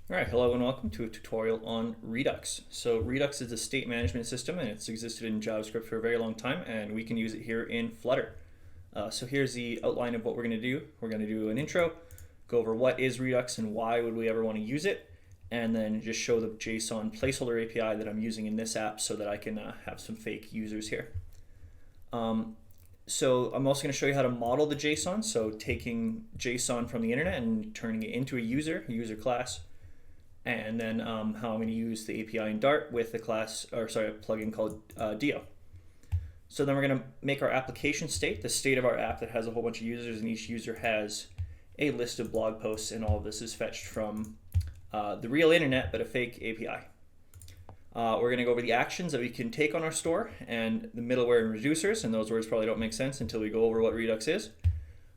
All right, hello and welcome to a tutorial on Redux. So Redux is a state management system and it's existed in JavaScript for a very long time, and we can use it here in Flutter. So here's the outline of what we're going to do. We're going to do an intro, go over what is Redux and why would we ever want to use it, and then just show the JSON Placeholder API that I'm using in this app so that I can have some fake users here. So I'm also going to show you how to model the JSON, so taking JSON from the internet and turning it into a user class. And then how I'm going to use the API in Dart with a plugin called Dio. So then we're going to make our application state, the state of our app that has a whole bunch of users, and each user has a list of blog posts, and all of this is fetched from the real internet, but a fake API. We're going to go over the actions that we can take on our store and the middleware and reducers, and those words probably don't make sense until we go over what Redux is.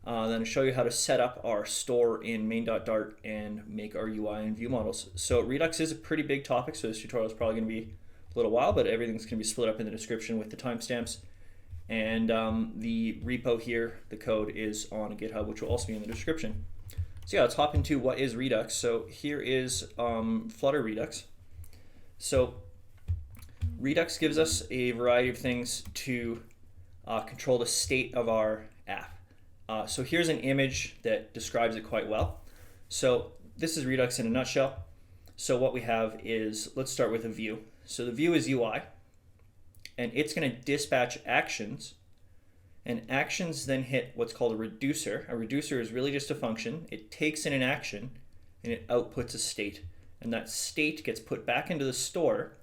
Then show you how to set up our store in main.dart and make our UI and view models. So Redux is a pretty big topic, so this tutorial is probably going to be a little while, but everything's going to be split up in the description with the timestamps. And the repo here, the code is on GitHub, which will also be in the description. So yeah, let's hop into what is Redux. So here is Flutter Redux. So Redux gives us a variety of things to control the state of our app. So here's an image that describes it quite well. So this is Redux in a nutshell. So what we have is, let's start with a view. So the view is UI, and it's going to dispatch actions, and actions then hit what's called a reducer. A reducer is really just a function. It takes in an action, and it outputs a state. And that state gets put back into the store,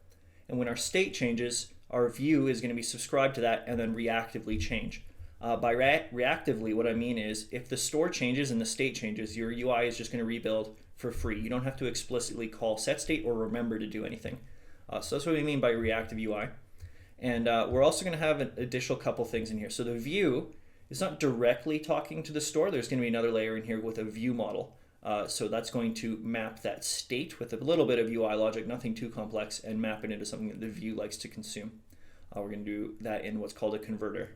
and when our state changes, our view is going to be subscribed to that and then reactively change. By reactively, what I mean is if the store changes and the state changes, your UI is just going to rebuild for free. You don't have to explicitly call setState or remember to do anything. So that's what we mean by reactive UI. And we're also going to have an additional couple things in here. So the view is not directly talking to the store. There's going to be another layer in here with a view model. So that's going to map that state with a little bit of UI logic, nothing too complex, and map it into something that the view likes to consume. We're going to do that in what's called a converter.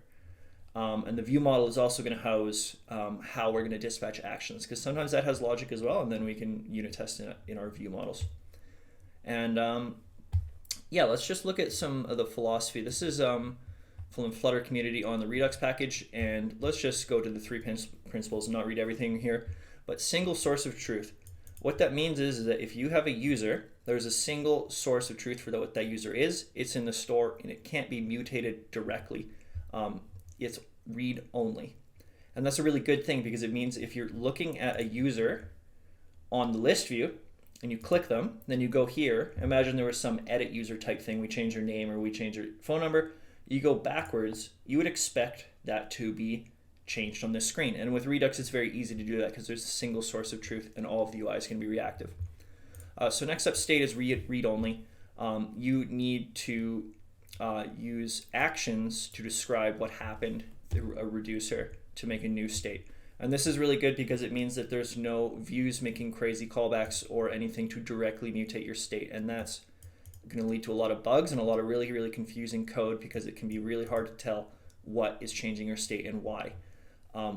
And the view model is also going to house how we're going to dispatch actions, because sometimes that has logic as well, and then we can unit test it in our view models. And yeah, let's just look at some of the philosophy. This is from the Flutter community on the Redux package, and let's just go to the three principles and not read everything here. But single source of truth. What that means is that if you have a user, there's a single source of truth for what that user is. It's in the store, and it can't be mutated directly. It's read only. And that's a really good thing, because it means if you're looking at a user on the list view and you click them, then you go here, imagine there was some edit user type thing, we change their name or we change their phone number, you go backwards, you would expect that to be changed on this screen. And with Redux, it's very easy to do that because there's a single source of truth and all of the UI is going to be reactive. So next up, state is read only. You need to use actions to describe what happened through a reducer to make a new state. And this is really good because it means that there's no views making crazy callbacks or anything to directly mutate your state. And that's going to lead to a lot of bugs and a lot of really, really confusing code, because it can be really hard to tell what is changing your state and why.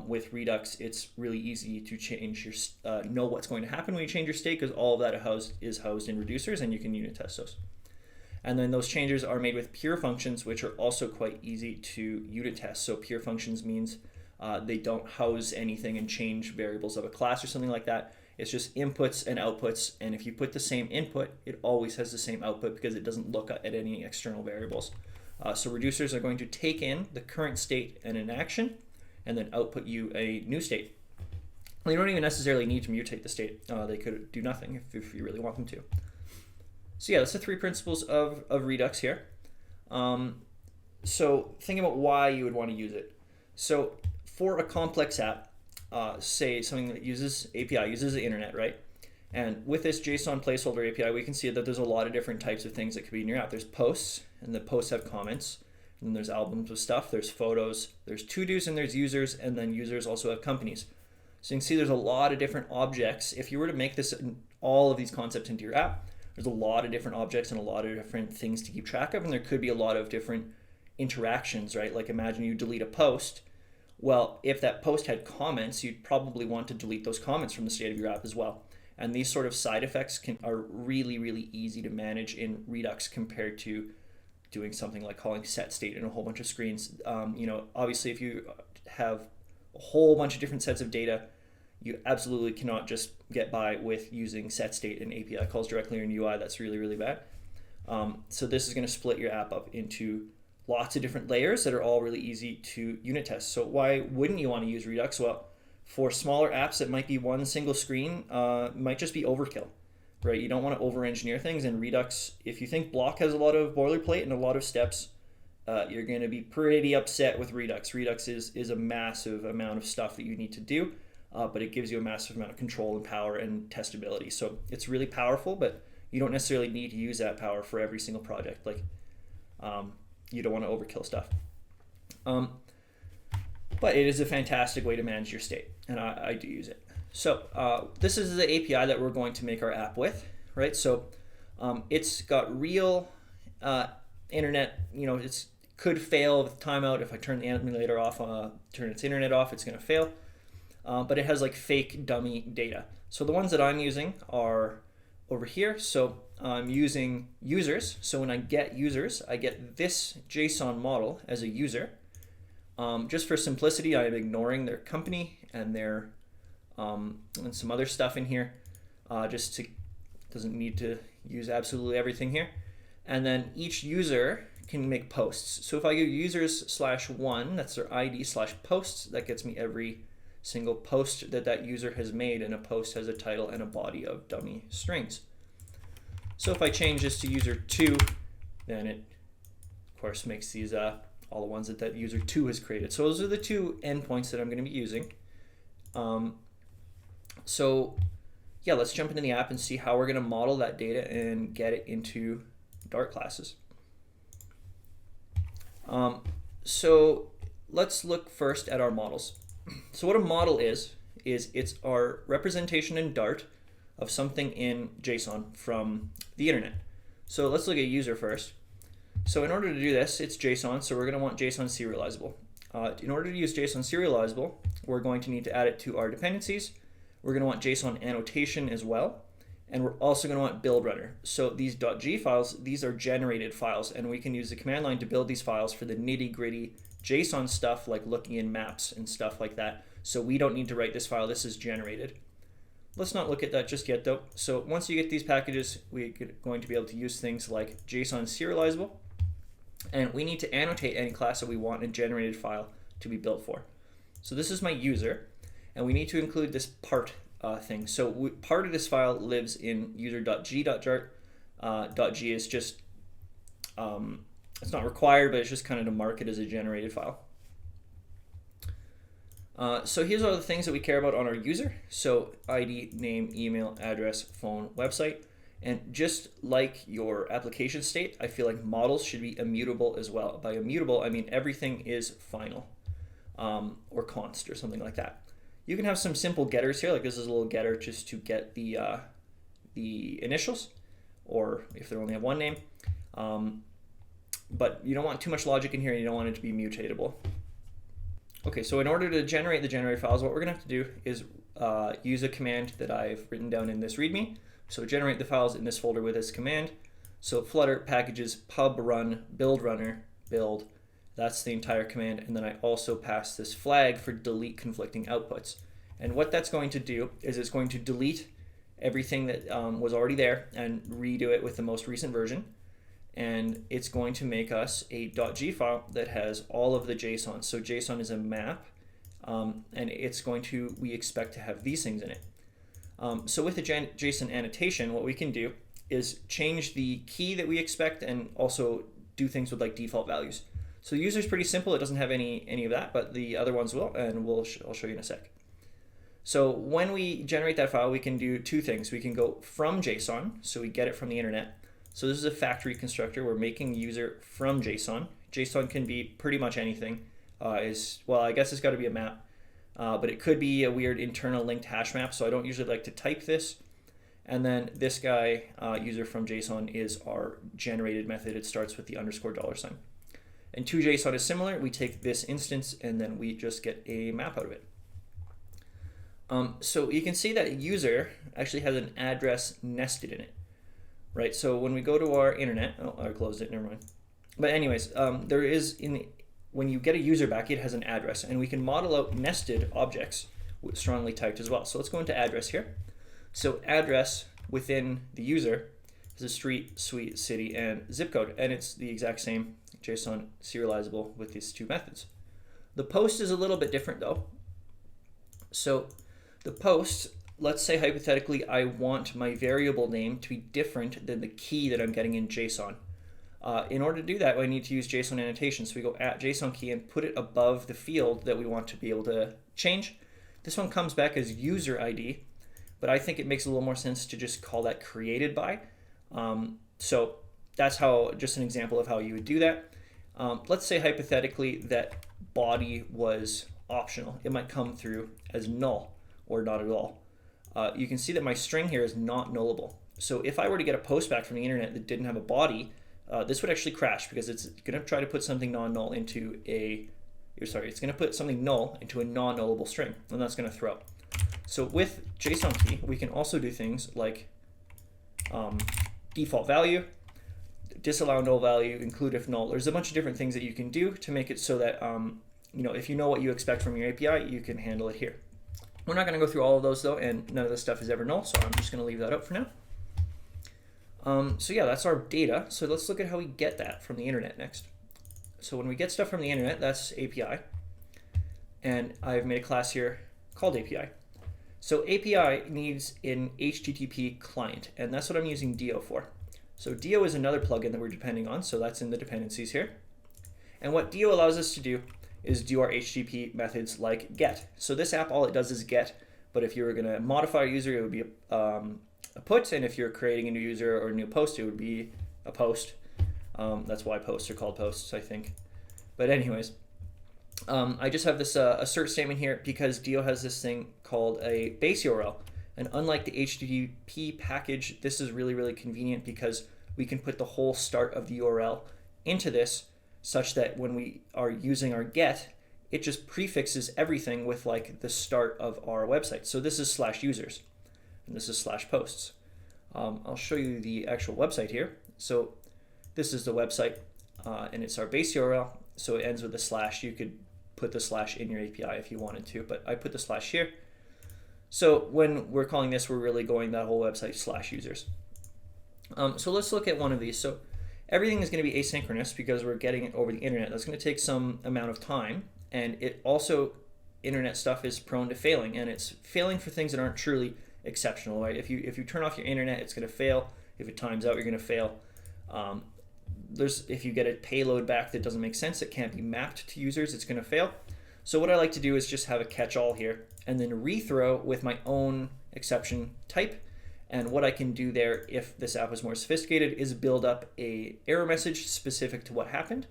With Redux, it's really easy to change your know what's going to happen when you change your state, because all of that is housed in reducers, and you can unit test those. And then those changes are made with pure functions, which are also quite easy to unit test. So pure functions means they don't house anything and change variables of a class or something like that. It's just inputs and outputs. And if you put the same input, it always has the same output because it doesn't look at any external variables. So reducers are going to take in the current state and an action and then output you a new state. They don't even necessarily need to mutate the state. They could do nothing if you really want them to. So yeah, that's the three principles of Redux here. So think about why you would want to use it. So for a complex app, say something that uses API, uses the internet, right? And with this JSON Placeholder API, we can see that there's a lot of different types of things that could be in your app. There's posts, and the posts have comments. And then there's albums of stuff, there's photos, there's to-dos, and there's users, and then users also have companies. So you can see there's a lot of different objects. If you were to make this all of these concepts into your app, there's a lot of different objects and a lot of different things to keep track of, and there could be a lot of different interactions, right? Like imagine you delete a post. Well, if that post had comments, you'd probably want to delete those comments from the state of your app as well. And these sort of side effects are really, really easy to manage in Redux compared to doing something like calling set state in a whole bunch of screens. Obviously, if you have a whole bunch of different sets of data, you absolutely cannot just get by with using set state and API calls directly in UI. That's really, really bad. So this is going to split your app up into lots of different layers that are all really easy to unit test. So why wouldn't you want to use Redux? Well, for smaller apps, it might be one single screen, might just be overkill, right? You don't want to over-engineer things. And Redux, if you think block has a lot of boilerplate and a lot of steps, you're going to be pretty upset with Redux. Redux is a massive amount of stuff that you need to do, but it gives you a massive amount of control and power and testability. So it's really powerful, but you don't necessarily need to use that power for every single project. Like, you don't want to overkill stuff. But it is a fantastic way to manage your state, and I do use it. So this is the API that we're going to make our app with, right? So it's got real internet, it could fail with timeout. If I turn the emulator off, turn its internet off, it's going to fail. But it has like fake dummy data. So the ones that I'm using are over here. So I'm using users. So when I get users, I get this JSON model as a user. Just for simplicity, I am ignoring their company and their and some other stuff in here. Doesn't need to use absolutely everything here. And then each user can make posts. So if I go users/1, that's their ID/posts, that gets me every single post that user has made, and a post has a title and a body of dummy strings. So if I change this to user2, then it of course makes these all the ones that user 2 has created. So those are the two endpoints that I'm going to be using. So yeah, let's jump into the app and see how we're going to model that data and get it into Dart classes. So let's look first at our models. So what a model is it's our representation in Dart of something in JSON from the internet. So let's look at user first. So in order to do this, it's JSON, so we're going to want JSON serializable. In order to use JSON serializable, we're going to need to add it to our dependencies. We're going to want JSON annotation as well, and we're also going to want build runner. So these .g files, these are generated files, and we can use the command line to build these files for the nitty-gritty JSON stuff, like looking in maps and stuff like that. So we don't need to write this file, this is generated. Let's not look at that just yet though. So once you get these packages, we're going to be able to use things like JSON serializable, and we need to annotate any class that we want a generated file to be built for. So this is my user, and we need to include this part thing. So part of this file lives in user.g.dart. .g is just, it's not required, but it's just kind of to mark it as a generated file. So here's all the things that we care about on our user. So ID, name, email, address, phone, website. And just like your application state, I feel like models should be immutable as well. By immutable, I mean everything is final, or const or something like that. You can have some simple getters here, like this is a little getter just to get the initials, or if they only have one name. But you don't want too much logic in here, and you don't want it to be mutatable. Okay, so in order to generate the generated files, what we're going to have to do is use a command that I've written down in this README. So generate the files in this folder with this command. So Flutter packages pub run build runner build. That's the entire command. And then I also pass this flag for delete conflicting outputs. And what that's going to do is it's going to delete everything that was already there and redo it with the most recent version. And it's going to make us a .g file that has all of the JSON. So JSON is a map, and it's going to, we expect to have these things in it. So with the JSON annotation, what we can do is change the key that we expect and also do things with like default values. So the user is pretty simple. It doesn't have any of that, but the other ones will, and I'll show you in a sec. So when we generate that file, we can do two things. We can go from JSON, so we get it from the internet. So this is a factory constructor. We're making user from JSON. JSON can be pretty much anything. Well, I guess it's got to be a map. But it could be a weird internal linked hash map, so I don't usually like to type this. And then this guy, user from JSON, is our generated method. It starts with the $_$. And to JSON is similar. We take this instance and then we just get a map out of it. So you can see that user actually has an address nested in it, right? So when we go to our internet, oh, I closed it, never mind. But anyways, there is when you get a user back, it has an address, and we can model out nested objects with strongly typed as well. So let's go into address here. So address within the user is a street, suite, city, and zip code, and it's the exact same JSON serializable with these two methods. The post is a little bit different though. So the post, let's say hypothetically I want my variable name to be different than the key that I'm getting in JSON. In order to do that, I need to use JSON annotation. So we go at JSON key and put it above the field that we want to be able to change. This one comes back as user ID, but I think it makes a little more sense to just call that created by. So that's just an example of how you would do that. Let's say hypothetically that body was optional. It might come through as null or not at all. You can see that my string here is not nullable. So if I were to get a post back from the internet that didn't have a body, this would actually crash because it's going to try to put something non-null into it's going to put something null into a non-nullable string, and that's going to throw. So with JSON key, we can also do things like default value, disallow null value, include if null. There's a bunch of different things that you can do to make it so that if you know what you expect from your API, you can handle it here. We're not going to go through all of those though, and none of this stuff is ever null, so I'm just going to leave that up for now. So yeah, that's our data. So let's look at how we get that from the internet next. So when we get stuff from the internet, that's API. And I've made a class here called API. So API needs an HTTP client, and that's what I'm using Dio for. So Dio is another plugin that we're depending on, so that's in the dependencies here. And what Dio allows us to do is do our HTTP methods like get. So this app, all it does is get, but if you were going to modify a user, it would be a put, and if you're creating a new user or a new post, it would be a post. That's why posts are called posts, I think. But anyways, I just have this assert statement here because Dio has this thing called a base URL. And unlike the HTTP package, this is really, really convenient because we can put the whole start of the URL into this such that when we are using our get, it just prefixes everything with like the start of our website. So this is /users. And this is /posts. I'll show you the actual website here. So this is the website, and it's our base URL. So it ends with a /. You could put the / in your API if you wanted to, but I put the / here. So when we're calling this, we're really going that whole website /users. So let's look at one of these. So everything is going to be asynchronous because we're getting it over the internet. That's going to take some amount of time, and it also, internet stuff is prone to failing, and it's failing for things that aren't truly exceptional, right? If you turn off your internet, it's going to fail. If it times out, you're going to fail. If you get a payload back that doesn't make sense, it can't be mapped to users, it's going to fail. So what I like to do is just have a catch-all here and then rethrow with my own exception type. And what I can do there, if this app is more sophisticated, is build up a error message specific to what happened.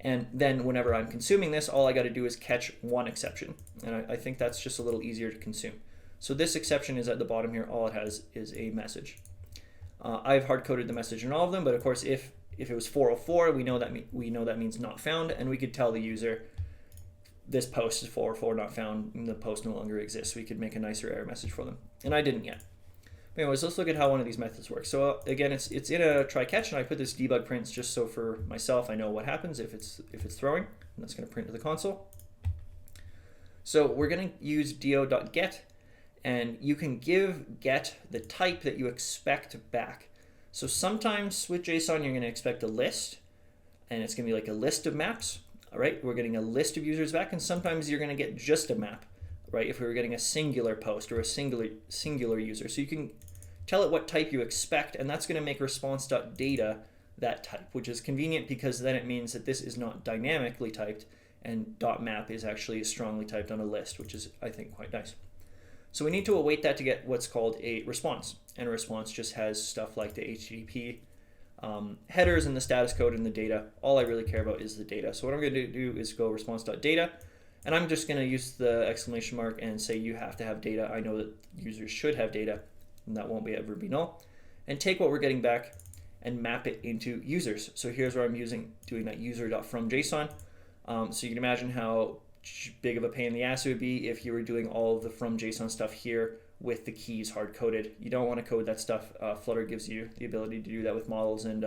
And then whenever I'm consuming this, all I got to do is catch one exception. And I think that's just a little easier to consume. So this exception is at the bottom here. All it has is a message. I've hard-coded the message in all of them, but of course, if it was 404, we know that means not found, and we could tell the user this post is 404 not found, and the post no longer exists. We could make a nicer error message for them, and I didn't yet. But anyways, let's look at how one of these methods works. So again, it's in a try catch, and I put this debug prints just so for myself I know what happens if it's throwing, and that's going to print to the console. So we're going to use dio.get. And you can give get the type that you expect back. So sometimes with JSON, you're going to expect a list, and it's going to be like a list of maps. All right, we're getting a list of users back, and sometimes you're going to get just a map, right? If we were getting a singular post or a singular user. So you can tell it what type you expect, and that's going to make response.data that type, which is convenient because then it means that this is not dynamically typed, and .map is actually strongly typed on a list, which is, I think, quite nice. So we need to await that to get what's called a response. And a response just has stuff like the HTTP headers and the status code and the data. All I really care about is the data. So what I'm going to do is go response.data. And I'm just going to use the exclamation mark and say you have to have data. I know that users should have data, and that won't ever be null. And take what we're getting back and map it into users. So here's where I'm doing that user.fromJSON. So you can imagine how big of a pain in the ass it would be if you were doing all of the from JSON stuff here with the keys hard-coded. You don't want to code that stuff. Flutter gives you the ability to do that with models and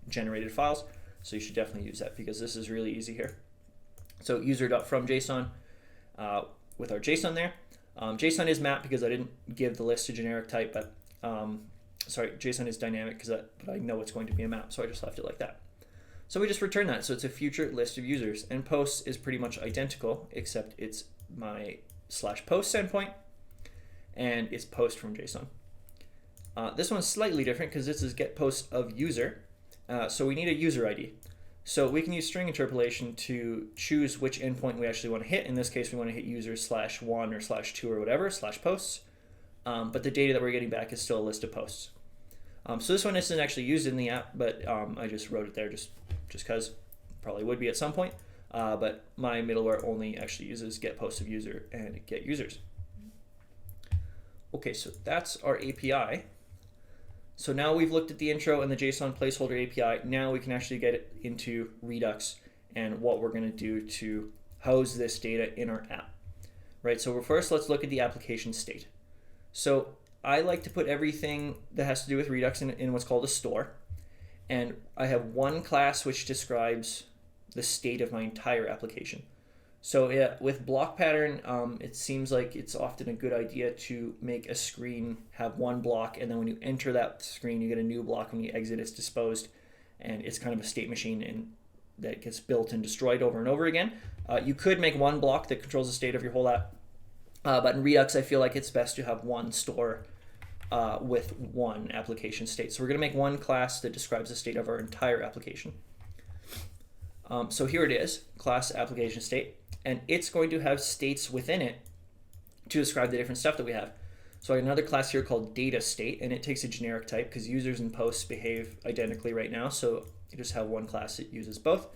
generated files, so you should definitely use that because this is really easy here. So user.fromJSON with our JSON there. JSON is mapped because I didn't give the list a generic type, but sorry, JSON is dynamic but I know it's going to be a map, so I just left it like that. So we just return that. So it's a future list of users, and posts is pretty much identical, except it's my /posts endpoint, and it's post from JSON. This one's slightly different because this is get post of user. So we need a user ID. So we can use string interpolation to choose which endpoint we actually want to hit. In this case, we want to hit user /1 or /2 or whatever, /posts. But the data that we're getting back is still a list of posts. So this one isn't actually used in the app, but I just wrote it there just because probably would be at some point. But my middleware only actually uses get post of user and get users. Okay, so that's our API. So now we've looked at the intro and the JSON Placeholder API. Now we can actually get it into Redux and what we're going to do to house this data in our app. Right, so first let's look at the application state. So I like to put everything that has to do with Redux in what's called a store. And I have one class which describes the state of my entire application. So yeah, with block pattern, it seems like it's often a good idea to make a screen have one block, and then when you enter that screen, you get a new block. When you exit, it's disposed, and it's kind of a state machine and that gets built and destroyed over and over again. You could make one block that controls the state of your whole app, but in Redux, I feel like it's best to have one store with one application state. So we're going to make one class that describes the state of our entire application. So here it is, class application state, and it's going to have states within it to describe the different stuff that we have. So I have another class here called data state, and it takes a generic type because users and posts behave identically right now. So you just have one class that uses both.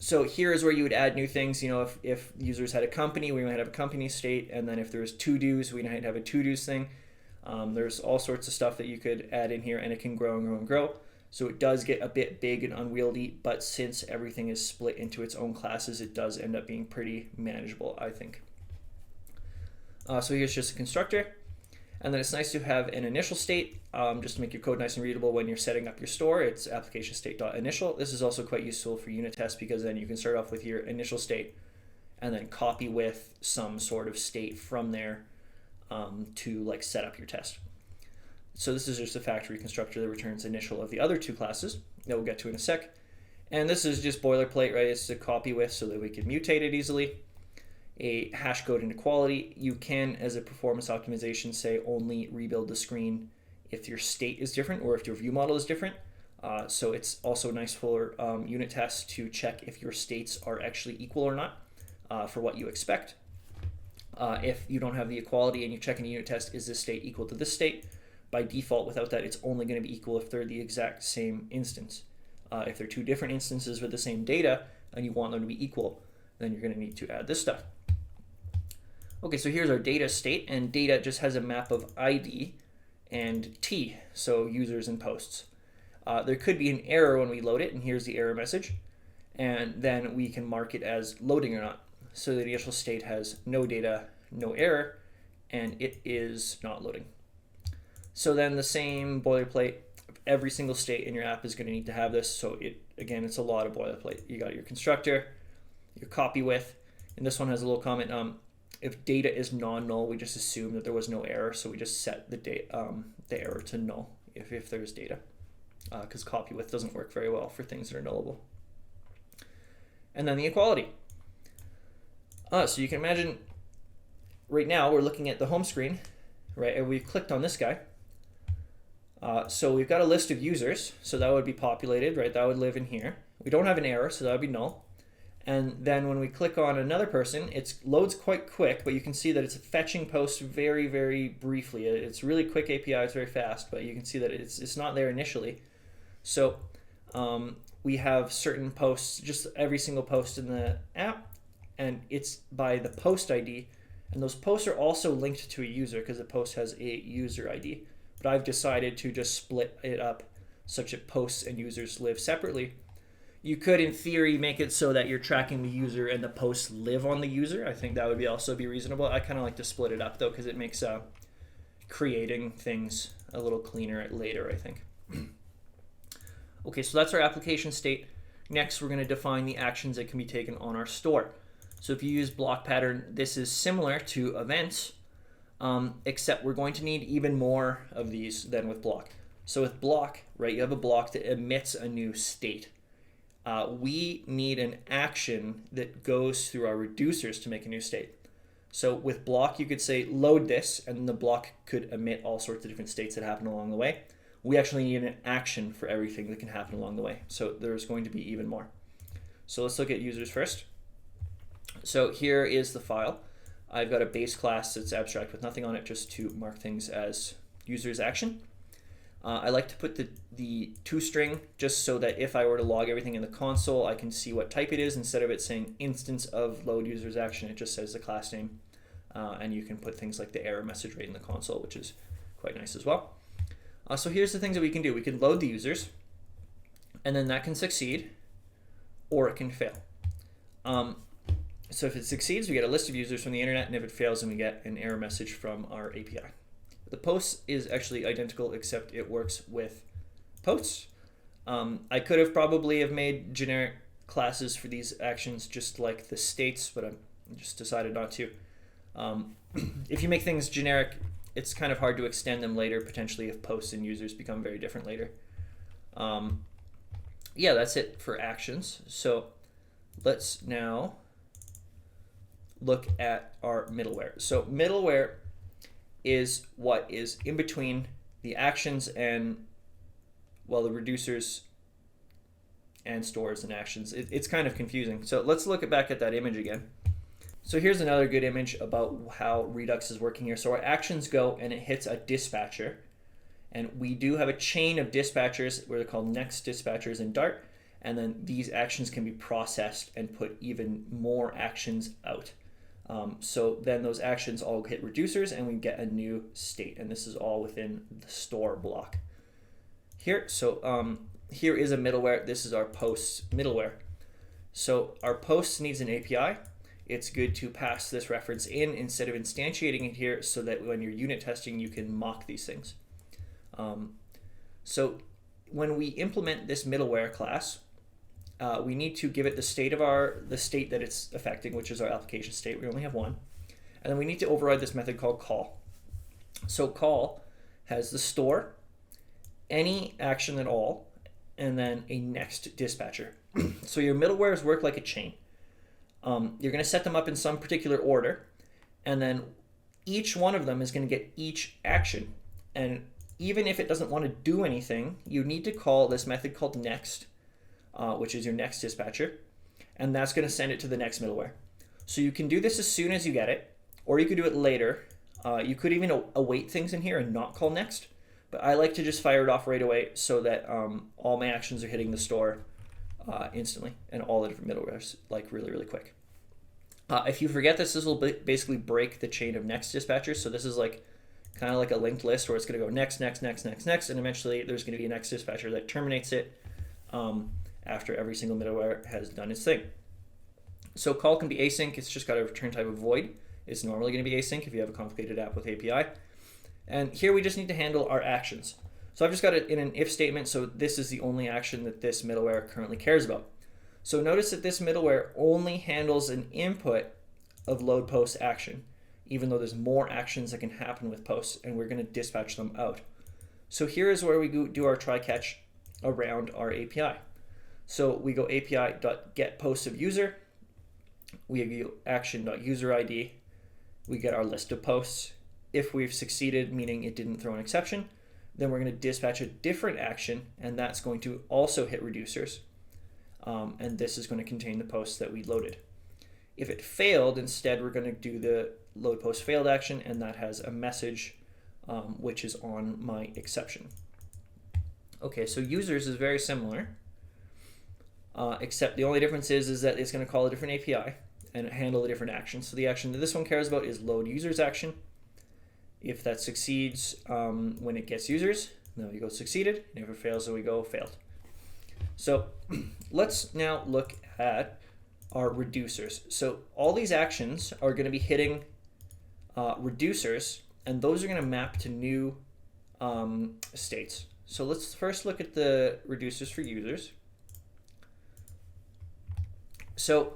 So here is where you would add new things. You know, if users had a company, we might have a company state, and then if there's to-dos, we might have a to-dos thing. There's all sorts of stuff that you could add in here, and it can grow and grow and grow. So it does get a bit big and unwieldy, but since everything is split into its own classes, it does end up being pretty manageable, I think. So here's just a constructor. And then it's nice to have an initial state, just to make your code nice and readable when you're setting up your store. It's application state.initial. This is also quite useful for unit tests because then you can start off with your initial state and then copy with some sort of state from there to like set up your test. So this is just a factory constructor that returns initial of the other two classes that we'll get to in a sec. And this is just boilerplate, right? It's a copy with so that we can mutate it easily. A hash code inequality. You can, as a performance optimization, say only rebuild the screen if your state is different or if your view model is different. So it's also nice for unit tests to check if your states are actually equal or not for what you expect. If you don't have the equality and you check in a unit test, is this state equal to this state? By default, without that, it's only going to be equal if they're the exact same instance. If they're two different instances with the same data and you want them to be equal, then you're going to need to add this stuff. Okay, so here's our data state, and data just has a map of ID and T, so users and posts. There could be an error when we load it, and here's the error message, and then we can mark it as loading or not. So the initial state has no data, no error, and it is not loading. So then the same boilerplate, every single state in your app is going to need to have this. So again, it's a lot of boilerplate. You got your constructor, your copy with, and this one has a little comment. If data is non-null, we just assume that there was no error. So we just set the error to null if there's data, because copy with doesn't work very well for things that are nullable. And then the equality. So you can imagine right now we're looking at the home screen, right? And we've clicked on this guy. So we've got a list of users, so that would be populated, right? That would live in here. We don't have an error, so that would be null. And then when we click on another person, it loads quite quick, but you can see that it's fetching posts very, very briefly. It's really quick API, it's very fast, but you can see that it's not there initially. So we have certain posts, just every single post in the app, and it's by the post ID. And those posts are also linked to a user because the post has a user ID. But I've decided to just split it up such that posts and users live separately. You could, in theory, make it so that you're tracking the user and the posts live on the user. I think that would also be reasonable. I kind of like to split it up, though, because it makes creating things a little cleaner later, I think. Okay, so that's our application state. Next, we're going to define the actions that can be taken on our store. So if you use block pattern, this is similar to events, except we're going to need even more of these than with block. So with block, right, you have a block that emits a new state. We need an action that goes through our reducers to make a new state. So with block, you could say load this, and the block could emit all sorts of different states that happen along the way. We actually need an action for everything that can happen along the way. So there's going to be even more. So let's look at users first. So here is the file. I've got a base class that's abstract with nothing on it, just to mark things as users action. I like to put the toString just so that if I were to log everything in the console, I can see what type it is. Instead of it saying instance of load users action, it just says the class name. And you can put things like the error message right in the console, which is quite nice as well. So here's the things that we can do. We can load the users, and then that can succeed, or it can fail. So if it succeeds, we get a list of users from the internet, and if it fails, then we get an error message from our API. The post is actually identical, except it works with posts. I could have probably made generic classes for these actions just like the states, but I just decided not to. If you make things generic, it's kind of hard to extend them later, potentially if posts and users become very different later. Yeah, that's it for actions. So let's now look at our middleware. So middleware is what is in between the actions and, well, the reducers and stores and actions. It's kind of confusing. So let's look back at that image again. So here's another good image about how Redux is working here. So our actions go and it hits a dispatcher. And we do have a chain of dispatchers where they're called next dispatchers in Dart. And then these actions can be processed and put even more actions out. So then those actions all hit reducers and we get a new state. And this is all within the store block. Here, so here is a middleware. This is our posts middleware. So our posts needs an API. It's good to pass this reference in instead of instantiating it here so that when you're unit testing, you can mock these things. So when we implement this middleware class, we need to give it the state of the state that it's affecting, which is our application state. We only have one. And then we need to override this method called call. So call has the store, any action at all, and then a next dispatcher. So your middlewares work like a chain. You're going to set them up in some particular order, and then each one of them is going to get each action. And even if it doesn't want to do anything, you need to call this method called next, which is your next dispatcher, and that's going to send it to the next middleware. So you can do this as soon as you get it, or you could do it later. You could even await things in here and not call next, but I like to just fire it off right away so that all my actions are hitting the store instantly, and all the different middlewares like really, really quick. If you forget this will basically break the chain of next dispatchers. So this is like kind of like a linked list where it's going to go next, next, next, next, next, and eventually there's going to be a next dispatcher that terminates it after every single middleware has done its thing. So call can be async. It's just got a return type of void. It's normally going to be async if you have a complicated app with API. And here we just need to handle our actions. So I've just got it in an if statement, so this is the only action that this middleware currently cares about. So notice that this middleware only handles an input of load post action, even though there's more actions that can happen with posts, and we're going to dispatch them out. So here is where we do our try catch around our API. So we go api.getPostOfUser, we go action.userID, we get our list of posts. If we've succeeded, meaning it didn't throw an exception, then we're going to dispatch a different action, and that's going to also hit reducers. And this is going to contain the posts that we loaded. If it failed, instead we're going to do the load post failed action, and that has a message which is on my exception. Okay, so users is very similar, except the only difference is that it's going to call a different API and handle a different action. So the action that this one cares about is load users action. If that succeeds when it gets users, then we go succeeded. And if it fails, then we go failed. So let's now look at our reducers. So all these actions are going to be hitting reducers, and those are going to map to new states. So let's first look at the reducers for users. So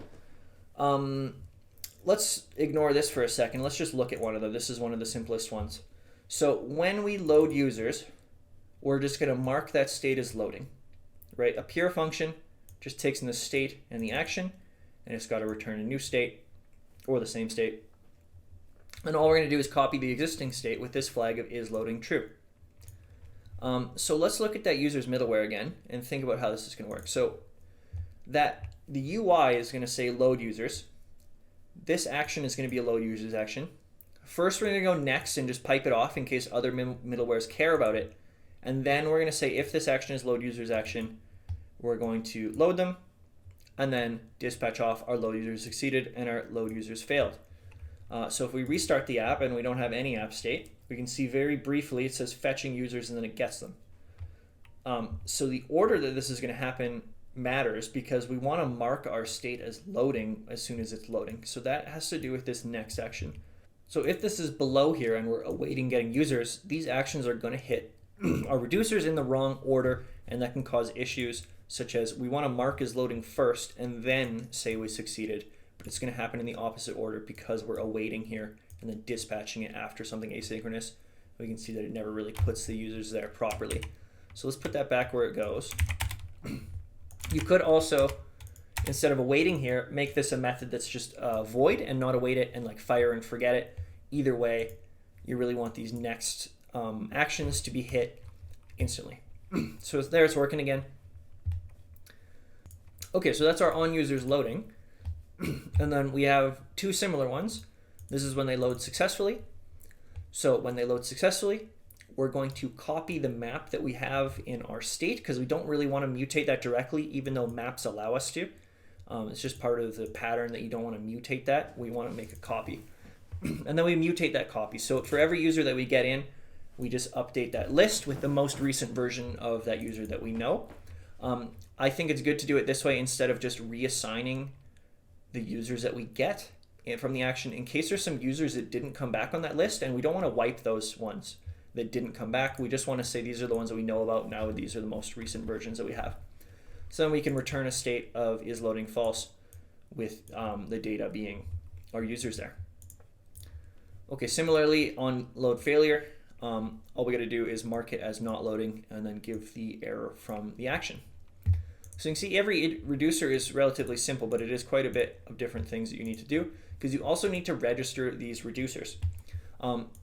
let's ignore this for a second. Let's just look at one of them. This is one of the simplest ones. So when we load users, we're just going to mark that state as loading, right? A pure function just takes in the state and the action, and it's got to return a new state or the same state. And all we're going to do is copy the existing state with this flag of isLoadingTrue. So let's look at that user's middleware again and think about how this is going to work. So that the UI is going to say load users. This action is going to be a load users action. First, we're going to go next and just pipe it off in case other middlewares care about it. And then we're going to say if this action is load users action, we're going to load them and then dispatch off our load users succeeded and our load users failed. So if we restart the app and we don't have any app state, we can see very briefly it says fetching users and then it gets them. So the order that this is going to happen matters because we want to mark our state as loading as soon as it's loading. So that has to do with this next action. So if this is below here and we're awaiting getting users, these actions are going to hit our reducers in the wrong order, and that can cause issues such as we want to mark as loading first and then say we succeeded, but it's going to happen in the opposite order because we're awaiting here and then dispatching it after something asynchronous. We can see that it never really puts the users there properly. So let's put that back where it goes. You could also, instead of awaiting here, make this a method that's just void and not await it and like fire and forget it. Either way, you really want these next actions to be hit instantly. So there it's working again. Okay, so that's our on users loading. And then we have two similar ones. This is when they load successfully. So when they load successfully, we're going to copy the map that we have in our state because we don't really want to mutate that directly, even though maps allow us to. It's just part of the pattern that you don't want to mutate that. We want to make a copy. And then we mutate that copy. So for every user that we get in, we just update that list with the most recent version of that user that we know. I think it's good to do it this way instead of just reassigning the users that we get from the action in case there's some users that didn't come back on that list, and we don't want to wipe those ones that didn't come back. We just want to say these are the ones that we know about now. These are the most recent versions that we have. So then we can return a state of isLoading false with the data being our users there. Okay, similarly on load failure, all we got to do is mark it as not loading and then give the error from the action. So you can see every reducer is relatively simple, but it is quite a bit of different things that you need to do because you also need to register these reducers.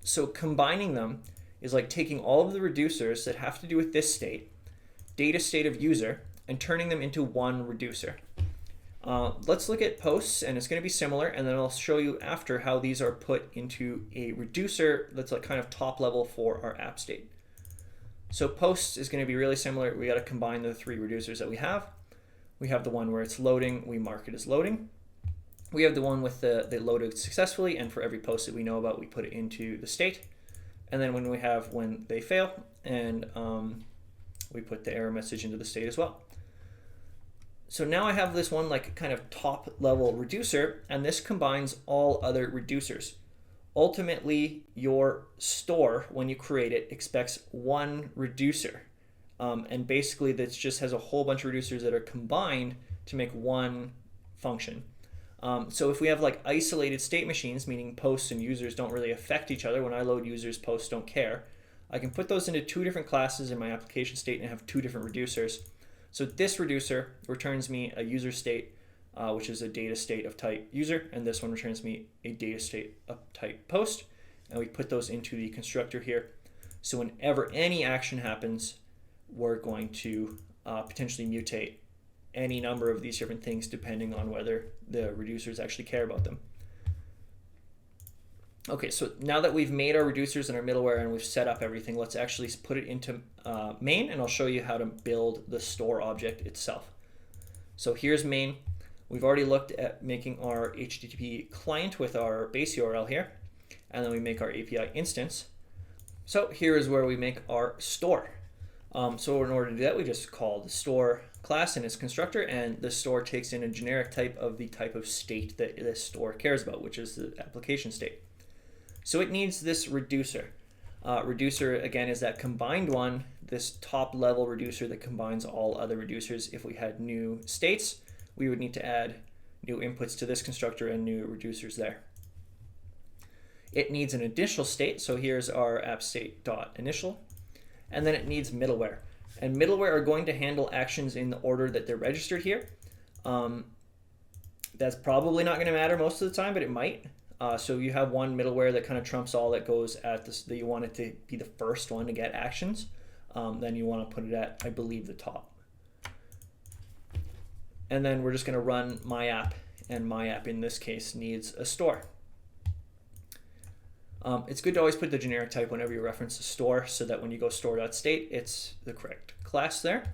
So combining them is like taking all of the reducers that have to do with this state, data state of user, and turning them into one reducer. Let's look at posts, and it's going to be similar, and then I'll show you after how these are put into a reducer that's like kind of top level for our app state. So posts is going to be really similar. We got to combine the three reducers that we have. We have the one where it's loading, we mark it as loading. We have the one with the loaded successfully, and for every post that we know about, we put it into the state. And then when they fail, and we put the error message into the state as well. So now I have this one like kind of top level reducer, and this combines all other reducers. Ultimately, your store, when you create it, expects one reducer. And basically that just has a whole bunch of reducers that are combined to make one function. So if we have like isolated state machines, meaning posts and users don't really affect each other, when I load users, posts don't care, I can put those into two different classes in my application state and have two different reducers. So this reducer returns me a user state, which is a data state of type user, and this one returns me a data state of type post, and we put those into the constructor here. So whenever any action happens, we're going to potentially mutate any number of these different things depending on whether the reducers actually care about them. Okay, so now that we've made our reducers and our middleware and we've set up everything, let's actually put it into main, and I'll show you how to build the store object itself. So here's main. We've already looked at making our HTTP client with our base URL here, and then we make our API instance. So here is where we make our store. So in order to do that, we just call the store class in its constructor, and the store takes in a generic type of the type of state that this store cares about, which is the application state. So it needs this reducer. Reducer, again, is that combined one, this top level reducer that combines all other reducers. If we had new states, we would need to add new inputs to this constructor and new reducers there. It needs an initial state, so here's our app state.initial, and then it needs middleware. And middleware are going to handle actions in the order that they're registered here. That's probably not going to matter most of the time, but it might. So you have one middleware that kind of trumps all that goes at this, that you want it to be the first one to get actions. Then you want to put it at, I believe, the top. And then we're just going to run my app, and my app in this case needs a store. It's good to always put the generic type whenever you reference a store, so that when you go store.state, it's the correct class there.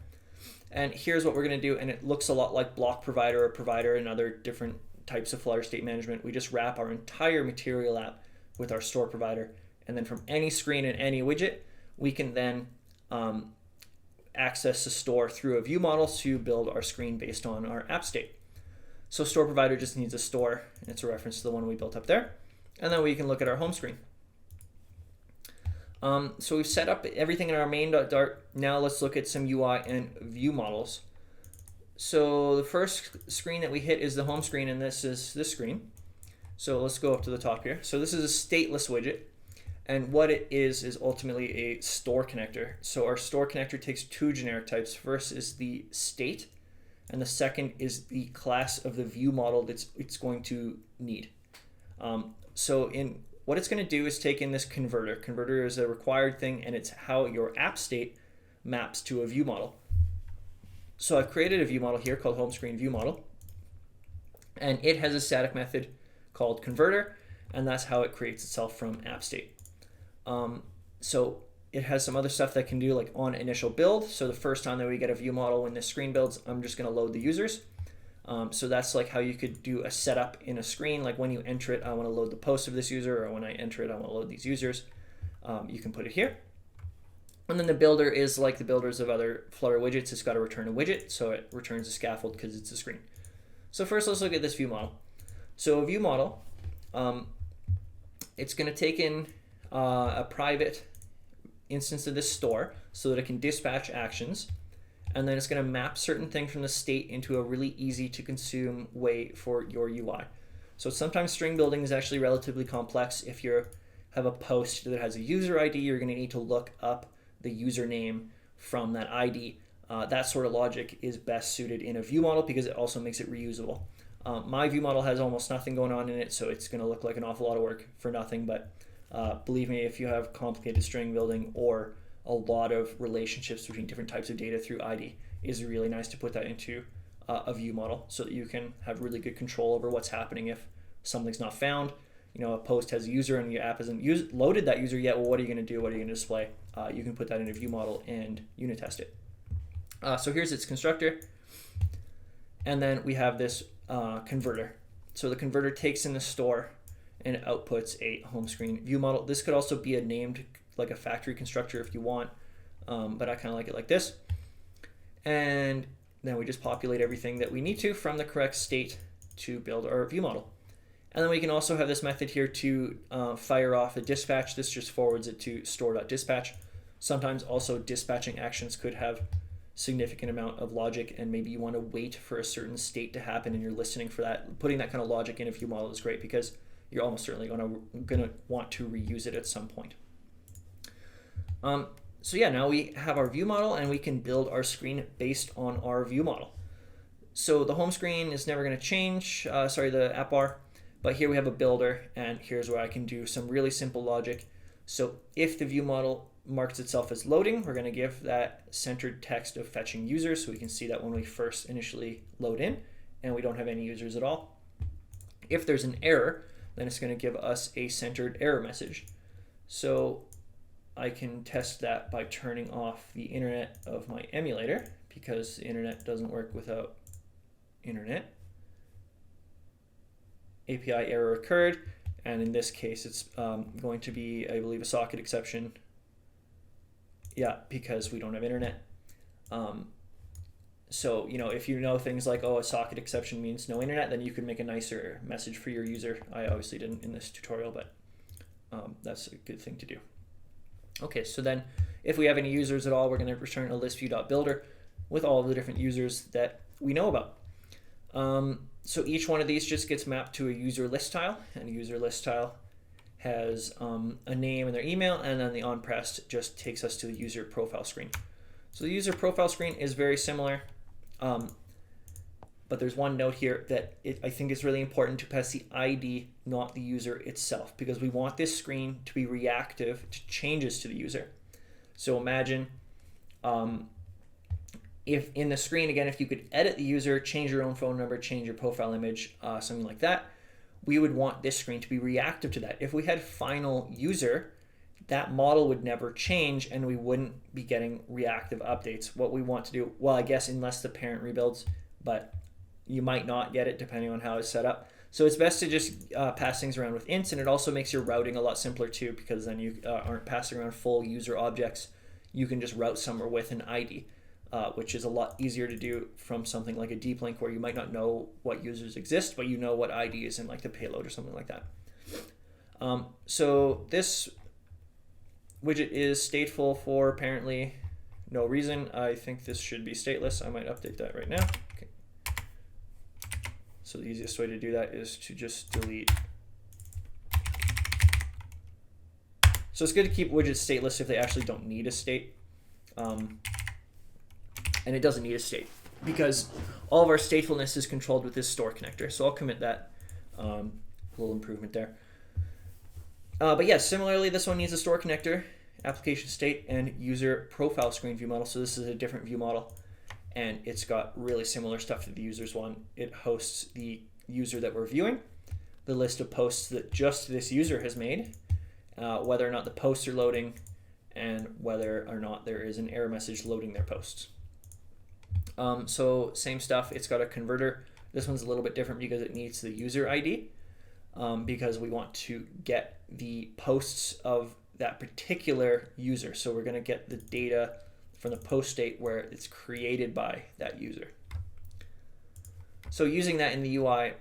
And here's what we're going to do, and it looks a lot like block provider or provider and other different types of Flutter state management. We just wrap our entire material app with our store provider, and then from any screen and any widget, we can then access the store through a view model to build our screen based on our app state. So store provider just needs a store, and it's a reference to the one we built up there. And then we can look at our home screen. So we've set up everything in our main.dart. Now let's look at some UI and view models. So the first screen that we hit is the home screen, and this is this screen. So let's go up to the top here. So this is a stateless widget, and what it is ultimately a store connector. So our store connector takes two generic types. First is the state, and the second is the class of the view model that it's going to need. So what it's going to do is take in this converter. Converter is a required thing, and it's how your app state maps to a view model. So I've created a view model here called home screen view model, and it has a static method called converter, and that's how it creates itself from app state. So it has some other stuff that can do, like on initial build. So the first time that we get a view model when this screen builds, I'm just going to load the users. So that's like how you could do a setup in a screen. Like when you enter it, I want to load the post of this user, or when I enter it, I want to load these users. You can put it here. And then the builder is like the builders of other Flutter widgets. It's got to return a widget, so it returns a scaffold because it's a screen. So first, let's look at this view model. So a view model, it's going to take in a private instance of this store so that it can dispatch actions. And then it's going to map certain things from the state into a really easy to consume way for your UI. So sometimes string building is actually relatively complex. If you have a post that has a user ID, you're going to need to look up the username from that ID. That sort of logic is best suited in a view model because it also makes it reusable. My view model has almost nothing going on in it, so it's going to look like an awful lot of work for nothing. But believe me, if you have complicated string building or a lot of relationships between different types of data through ID, is really nice to put that into a view model so that you can have really good control over what's happening if something's not found. You know, a post has a user and your app hasn't loaded that user yet. Well, what are you going to do? What are you going to display? You can put that in a view model and unit test it. So here's its constructor. And then we have this converter. So the converter takes in the store and outputs a home screen view model. This could also be a named, like a factory constructor if you want, but I kind of like it like this. And then we just populate everything that we need to from the correct state to build our view model. And then we can also have this method here to fire off a dispatch. This just forwards it to store.dispatch. Sometimes also dispatching actions could have significant amount of logic, and maybe you want to wait for a certain state to happen and you're listening for that. Putting that kind of logic in a view model is great because you're almost certainly going to want to reuse it at some point. So yeah, now we have our view model and we can build our screen based on our view model. So the home screen is never going to change, the app bar, but here we have a builder, and here's where I can do some really simple logic. So if the view model marks itself as loading, we're going to give that centered text of fetching users, so we can see that when we first initially load in and we don't have any users at all. If there's an error, then it's going to give us a centered error message. So I can test that by turning off the internet of my emulator, because the internet doesn't work without internet. API error occurred, and in this case it's going to be, I believe, a socket exception Yeah, because we don't have internet. So, if you know things like, a socket exception means no internet, then you could make a nicer message for your user. I obviously didn't in this tutorial, but that's a good thing to do. Okay, so then if we have any users at all, we're going to return a list view.builder with all of the different users that we know about. So each one of these just gets mapped to a user list tile, and a user list tile has a name and their email, and then the on-press just takes us to the user profile screen. So the user profile screen is very similar, but there's one note here that I think is really important to pass the ID, not the user itself, because we want this screen to be reactive to changes to the user. So imagine if in the screen, again, if you could edit the user, change your own phone number, change your profile image, something like that, we would want this screen to be reactive to that. If we had final user, that model would never change and we wouldn't be getting reactive updates. What we want to do, well, I guess unless the parent rebuilds, but you might not get it depending on how it's set up. So it's best to just pass things around with ints, and it also makes your routing a lot simpler too, because then you aren't passing around full user objects. You can just route somewhere with an ID, which is a lot easier to do from something like a deep link where you might not know what users exist, but you know what ID is in like the payload or something like that. So this widget is stateful for apparently no reason. I think this should be stateless. I might update that right now. Okay. So the easiest way to do that is to just delete. So it's good to keep widgets stateless if they actually don't need a state. And it doesn't need a state because all of our statefulness is controlled with this StoreConnector. So I'll commit that. A little improvement there. But yeah, similarly, this one needs a StoreConnector, application state, and user profile screen view model. So this is a different view model, and it's got really similar stuff to the user's one. It hosts the user that we're viewing, the list of posts that just this user has made, whether or not the posts are loading, and whether or not there is an error message loading their posts. So same stuff. It's got a converter. This one's a little bit different because it needs the user ID. Because we want to get the posts of that particular user. So we're going to get the data from the post state where it's created by that user. So using that in the UI,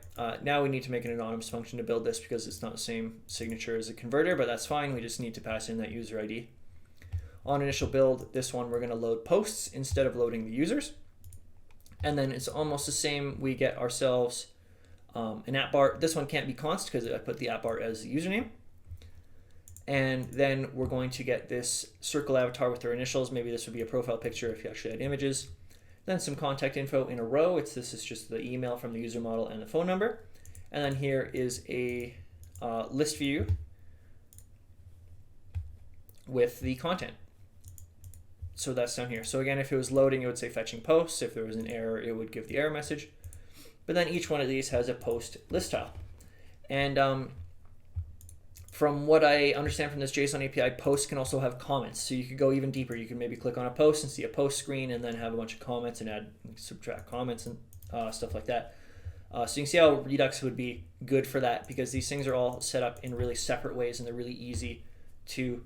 now we need to make an anonymous function to build this because it's not the same signature as a converter, but that's fine. We just need to pass in that user ID. On initial build, this one we're going to load posts instead of loading the users. And then it's almost the same. We get ourselves an app bar. This one can't be const because I put the app bar as the username. And then we're going to get this circle avatar with their initials. Maybe this would be a profile picture if you actually had images. Then some contact info in a row. This is just the email from the user model and the phone number. And then here is a list view with the content. So that's down here. So again, if it was loading, it would say fetching posts. If there was an error, it would give the error message. But then each one of these has a post list tile. And from what I understand from this JSON API, posts can also have comments. So you could go even deeper. You can maybe click on a post and see a post screen and then have a bunch of comments and add, subtract comments and stuff like that. So you can see how Redux would be good for that because these things are all set up in really separate ways and they're really easy to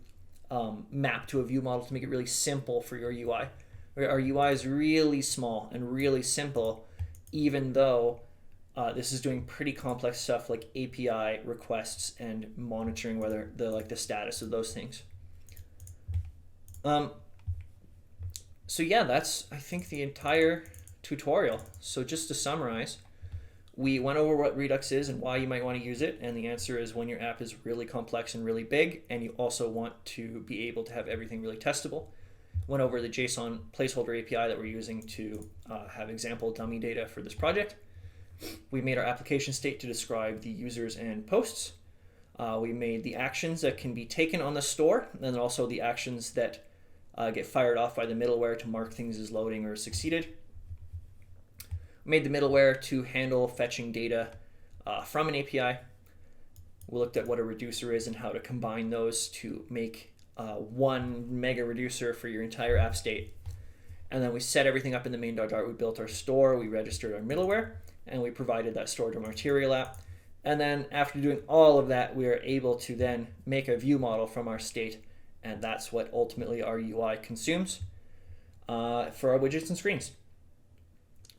map to a view model to make it really simple for your UI. Our UI is really small and really simple, even though this is doing pretty complex stuff like API requests and monitoring whether the status of those things. So yeah, that's I think the entire tutorial. So just to summarize, we went over what Redux is and why you might want to use it, and the answer is when your app is really complex and really big, and you also want to be able to have everything really testable. Went over the JSON Placeholder API that we're using to have example dummy data for this project. We made our application state to describe the users and posts. We made the actions that can be taken on the store, and then also the actions that get fired off by the middleware to mark things as loading or succeeded. We made the middleware to handle fetching data from an API. We looked at what a reducer is and how to combine those to make one mega reducer for your entire app state. And then we set everything up in the main.dart. We built our store, we registered our middleware, and we provided that store to Material app. And then after doing all of that, we are able to then make a view model from our state and that's what ultimately our UI consumes for our widgets and screens.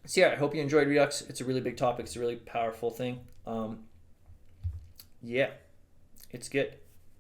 So yeah, I hope you enjoyed Redux. It's a really big topic. It's a really powerful thing. Yeah, it's good.